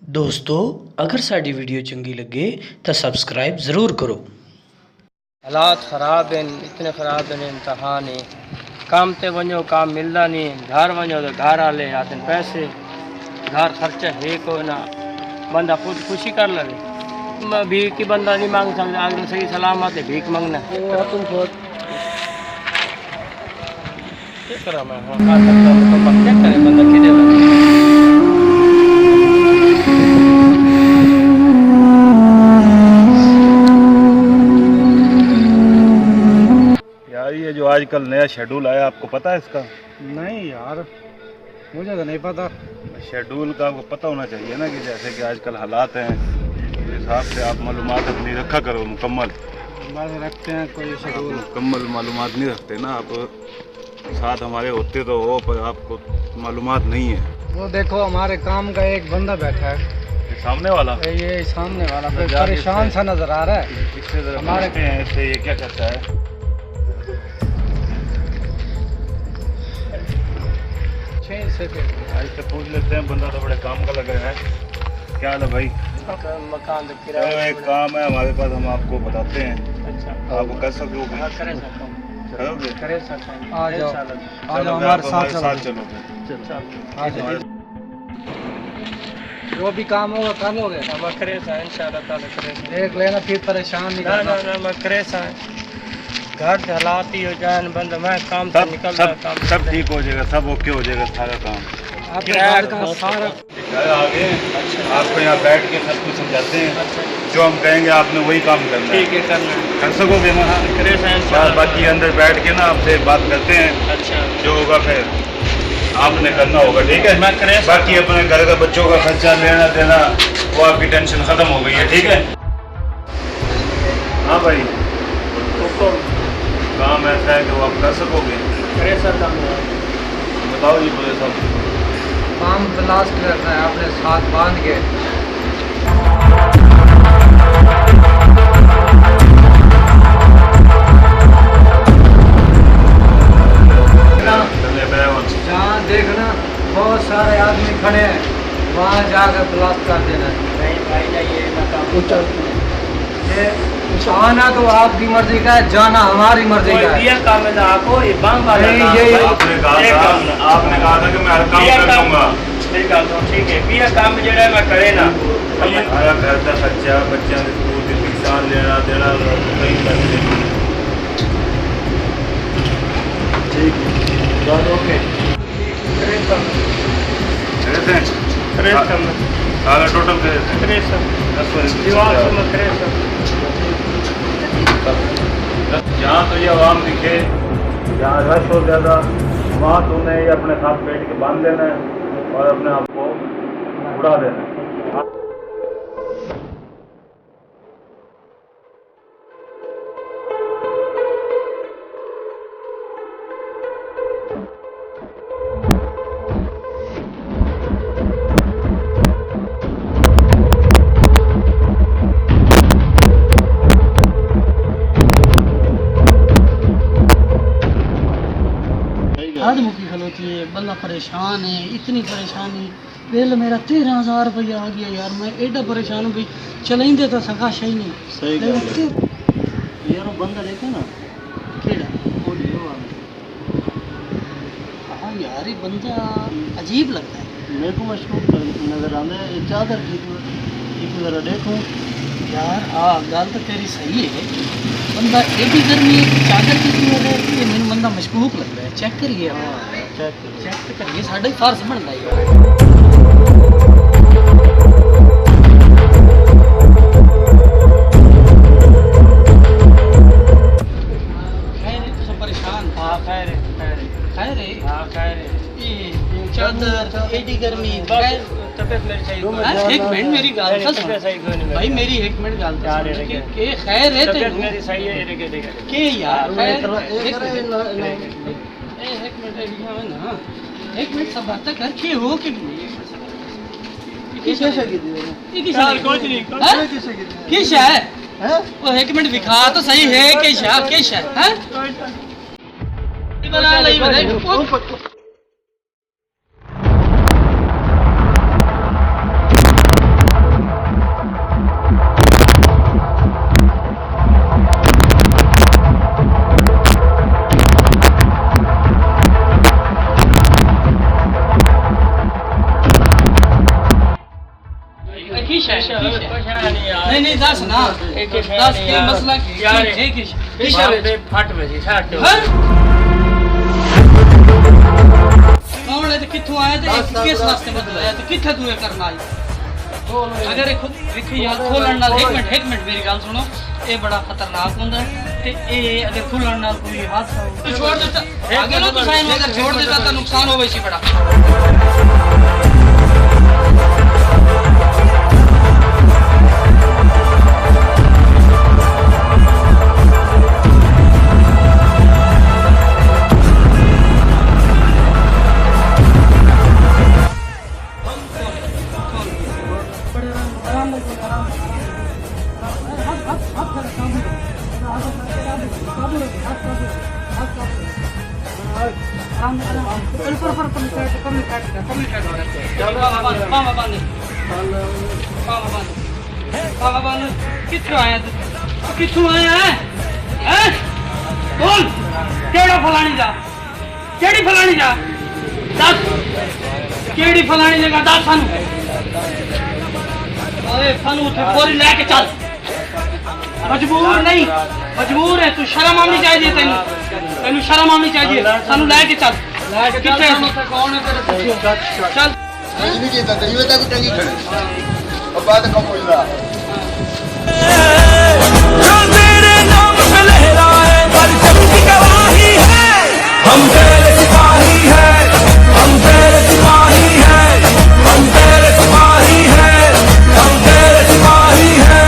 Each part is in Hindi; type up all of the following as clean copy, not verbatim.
दोस्तों अगर साड़ी वीडियो चंगी लगे तो सब्सक्राइब ज़रूर करो। हालात ख़राब हैं, इतने ख़राब हैं, इंतहा ने काम ते वञो काम मिलदा नहीं, घर वञो तो घर वाले आते पैसे घर खर्चा है को ना बंदा खुद खुशी कर ले। भीख की बंदा नहीं मांग सकता, अगर सही सलामत है भीख मांगना तुम बहुत क्या करा मैं खा सकता हूँ तो क्या करे बंदा किधर यार ये जो आजकल नया शेड्यूल आया आपको पता है इसका? नहीं यार मुझे तो नहीं पता। शेड्यूल का आपको पता होना चाहिए ना कि जैसे कि आजकल हालात हैं उस हिसाब से आप मालूमात अपनी रखा करो मुकम्मल। बस रखते हैं कोई शेड्यूल मुकम्मल मालूमात नहीं रखते ना आप, साथ हमारे होते तो हो पर आपको मालूमात नहीं है। वो देखो हमारे काम का एक बंदा बैठा है ये सामने वाला ये सामने वाला परेशान सा नजर आ रहा है। इससे जरा हमारे पूछते हैं इससे ये क्या करता है। इससे पूछ लेते हैं, बंदा तो बड़े काम का लगा है। क्या हाल है भाई? मकान चलो एक काम है हमारे पास, हम आपको बताते हैं। अच्छा आप कर सकोगे? करे सकता हूँ करोगे? करे सकता हूँ चलो फिर आप हमारे साथ चलो फिर। जो भी काम होगा कर लोगे करे सा इंशाल्लाह ताला करे देख लेना फिर परेशान नहीं करना। ना मैं करे सा घर से हालात ही हो जाए बंद मैं काम से निकल सब ठीक हो जाएगा, सब ओके हो जाएगा सारा काम। आपका सारा आगे आपको यहाँ बैठ के सब कुछ समझाते हैं। जो हम कहेंगे आपने वही काम करना है। ठीक है करना कर सकोगे ना? करे सा बाकी अंदर बैठ के ना आपसे बात करते हैं। अच्छा जो होगा फिर आपने करना होगा, ठीक है? मैं करे बाकी अपने घर का बच्चों का खर्चा लेना देना वो आपकी टेंशन खत्म हो गई है, ठीक है? हाँ भाई तो काम ऐसा है कि वो आप कर सकोगे। करे सा काम बताओ जी बोले साहब। काम तलाश करना है अपने साथ बांध के। जहाँ देखना बहुत सारे आदमी खड़े हैं वहाँ जाकर ब्लास्ट कर देना। नहीं भाई जाइए ये आना तो आपकी मर्जी का है, जाना हमारी मर्जी का है। काम है आपको ये आपने कहा था कि मैं हर काम कर दूंगा। ठीक है पिया काम में जरा मैं करे ना घर का खर्चा बच्चों के स्कूल की फीसा लेना देना ठीक है ओके सारा टोटल जहाँ तो ये आवाम दिखे, जहाँ रश हो ज़्यादा वहाँ तो उन्हें ये अपने साथ बैठ के बांध देना है और अपने आप को उड़ा देना है। हद मुखी खलोती है, बंदा परेशान है, इतनी परेशानी। बिल मेरा 13,000 रुपया आ गया यार, मैं एडा परेशान हूँ भाई, चलेंगे तो सका सही नहीं। सही यार वो बंदा देखे ना केड़ा वो लियो हाँ यार ये बंदा अजीब लगता है मेरे को। मशरूम नजर आने चादर ठीक जरा देखूँ यार। हाँ गल तो तेरी सही है, बंदा एडी गर्मी है चादर की वजह से मैंने बंदा मशकूक लग रहा है। चेक करिए हाँ चेक करिए साढ़े फर्ज बनता है। परेशान हाँ खैर खैर हाँ खैर चादर एडी गर्मी तबीयत मेरी सही। एक मिनट मेरी गाल का सुन भाई, मेरी एक मिनट गाल के खैर है तबीयत मेरी सही है के यार एक मिनट सब बात कर के हो कि किस है वो एक मिनट दिखा तो सही है किस है बना ली बताइए। नहीं नहीं दस ना दस के मसला फट में कौन है तो किथों आया तो किस वास्ते बदलाया तो किथे तू करना आई अगर खुद देखी यार खोलन नाल एक मिनट मेरी गल सुनो ये बड़ा खतरनाक होंदा है ते ये अगर खोलन नाल कोई हादसा हो तो छोड़ देता आगे लो तो साइन अगर छोड़ देता तो नुकसान होवे सी बड़ा किथों आया तू किथों आया है बोल केड़ा फलानी जा केड़ी फलानी जा दस केड़ी फलानी जगह दस सानू ओए सानू उठे पूरी लेके चल मजबूर नहीं मजबूर है तू शर्म आनी चाहिए तेन शर्म आनी चाहिए सानू लेके चल किथे कौन है तेरे पीछे चल नहीं कहता तो ये तक टंगी खड़े अब बात कम हो रहा जो तेरे नाम पे लहराए पर सबकी गवाही है हम तेरे सिपाही है हम तेरे सिपाही है हम तेरे सिपाही है हम तेरे सिपाही है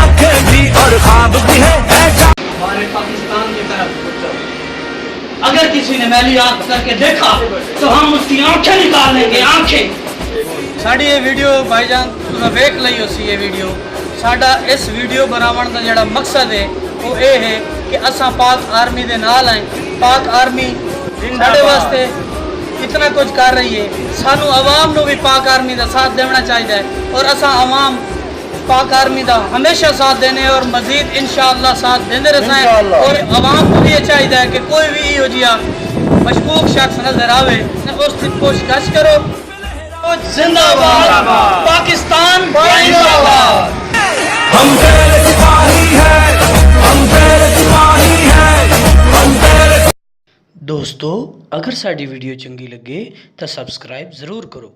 आंखें भी और ख्वाब भी है हमारे पाकिस्तान की तरफ अगर किसी ने मैली आंख करके देखा तो हम उसकी आंखें निकाल लेंगे आंखें साड़ी ये वीडियो भाईजान तुम वेख ली उसी ये वीडियो साडा इस वीडियो बनावन का जड़ा मकसद है वो ये है कि असा पाक आर्मी दे नाल आए पाक आर्मी साडे वास्ते इतना कुछ कर रही है सानू आवाम को भी पाक आर्मी का साथ देना चाहिए और असा आवाम पाक आर्मी का हमेशा साथ देने और मजीद इंशाअल्लाह साथ देते रहें और आवाम को भी ये चाहिए कि कोई भी यो जिया मशकूक शख्स नजर आवे उसकी कोशिश करो जिंदाबाद पाकिस्तान जिंदाबाद हम तेरे सिपाही है हम तेरे सिपाही है हम तेरे दोस्तों अगर साडी वीडियो चंगी लगे तो सब्सक्राइब जरूर करो।